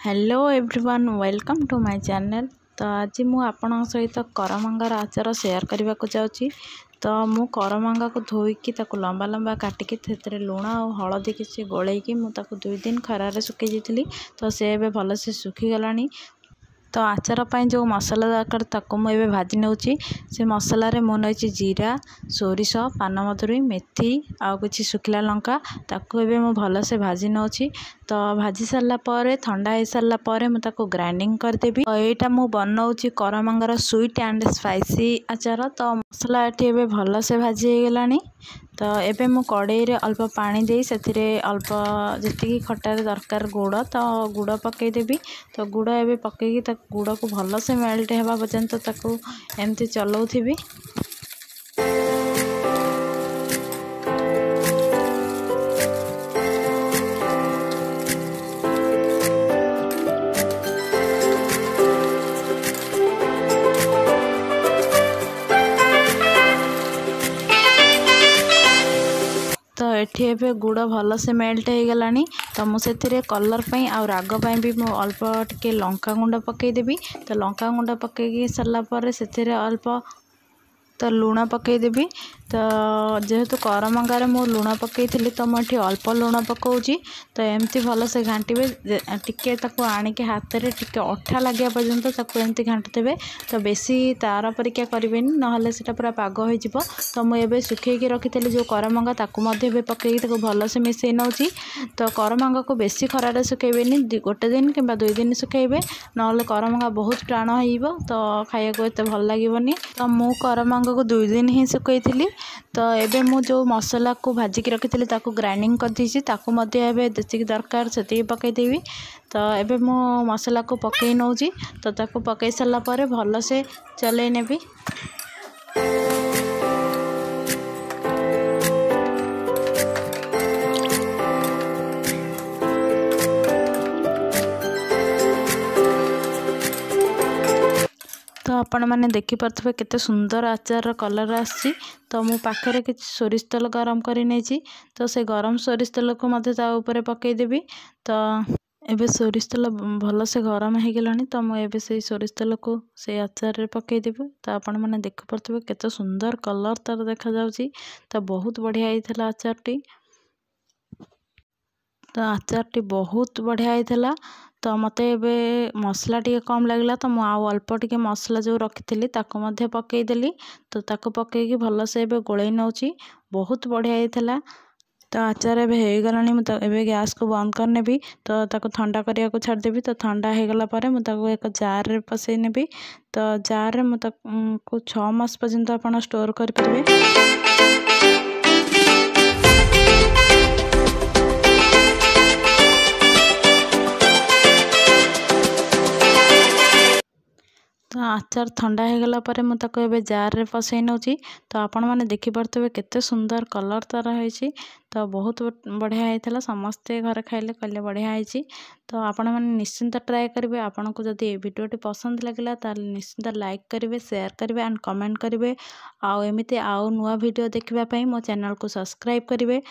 Hello everyone welcome to my channel. तो आज मु आपन सहित करमंगार आचार शेयर करने को जाऊँगी। तो मु करमंगा को धोईकी ताको लंबा लंबा काटिकी से लुण और हलदी किसी गोलैकी मुझे 2 दिन खरारे सुखी जाइली। तो से भल से सुखीगलानी। तो आचार पाई जो मसला दरकार ताको मुझे भाजी नौची। से मसलार मु नई जीरा सोरिष पानमधुरी मेथी आउ किसी सुखिला लंका ताको एबे मु भल से भाजी नौची। तो भाजी सारा पर ठंडा हो सारा पर मुझे ग्राइंडिंग करदेवी। तो यहाँ मु बनाऊँगी करमंगार स्वीट एंड स्पाइसी आचार। तो मसला ये भल से भाजी हो गलानी। तो एबे मु कड़ाई रे अल्प पानी दे से अल्प जी खटार दरकार गुड़ तो गुड़ पकईदेवी। तो गुड़ एबे पकईकी गुड़ को भल से मेल्ट होगा पर्यंत ताको एमती चलाउथी। तो एठी एबे गुड़ भल से मेल्ट हो गलानी। तो मुझे कलर पाई आ राग पाई भी मु अल्प टिके लंका गुंड पकईदेवी। तो लंका गुंड पकईकी सारा पर से अल्प तो लुण पकईदेवी। तो जेहेतु करमंगार मु लुण पकई तो मुझे अल्प लुण पकाउची। तो एमती भल से घाटे टिके ताको आणिके हाथ रे टिके अठा लगे पर्यंत ताको एमती घाटीदेवे। तो बेसी तार परिका करें ना से पूरा पाग हो। तो मुझे सुखी रखी जो करमंगा ताको पकई भल से मिसई नौची। तो करमंगा को बेसी खरारे सुखेबेनी 1 दिन कि 2 दिन सुखेबे ना करमंगा बहुत टाण हो। तो खाया को एत भल लगे। तो मु करमंगा को 2 दिन ही सुखई। तो एबे मु जो मसला को भाजिकी रखी ताको ग्राइंडिंग कर दीची ताको मध्य जी दरकार से पकईदेवी। तो एबे मु मसला को पकई नौची। तो ताको पकई सारा पर भल से चलई नेबी। तो आपण मैंने देखिपे केते सुंदर आचार कलर आसी। तो मु पाखे कि सोरिष तेल गरम करी नहीं। तो से गरम सोरिष तेल को मध्य पकईदेवी। तो एबे सोरिष तेल भल से गरम हो गलानी। तो मुझे से सोरिष तेल को से आचार रे पकईदेवी। तो आपण मैंने देखिपे केते सुंदर कलर तार देखा जाउची। तो बहुत बढ़िया होता आचार टी। तो आचार टी बहुत बढ़िया होता। तो मत मसला टी कम लगे तो मुझे अल्प टिके मसला जो रखी ताको पकईदेली। तो ताको पकईकी भल से गोलई नौची। बहुत बढ़िया होता। तो आचार एबे हो गलानी। मुझे गैस को बंद कर नेबी। तो ताको ठंडा करिया को छाड़देवी। तो ठंडा हो गला पर मुझे एक जार रे पसई नेबी। तो जार रे मुझे 6 मास पर्यंत आप स्टोर करें। तो आचार ठंडा हो गला पर मुझे जार रे पसई नौची। तो आपण मैंने देखिपे केते सुंदर कलर तार होइची। तो बहुत बढ़िया होता। समस्ते घर खाइले कहले बढ़िया होइची। तो आपण मैंने निश्चिंत ट्राए करेंगे। आपन को जदि ये वीडियोटी पसंद लगिला ताल निश्चिंत लाइक करेंगे शेयर करेंगे एंड कमेंट करेंगे। आउ एमिते आउ नुआ वीडियो देखिबा पई मो चैनल को सब्सक्राइब करेंगे।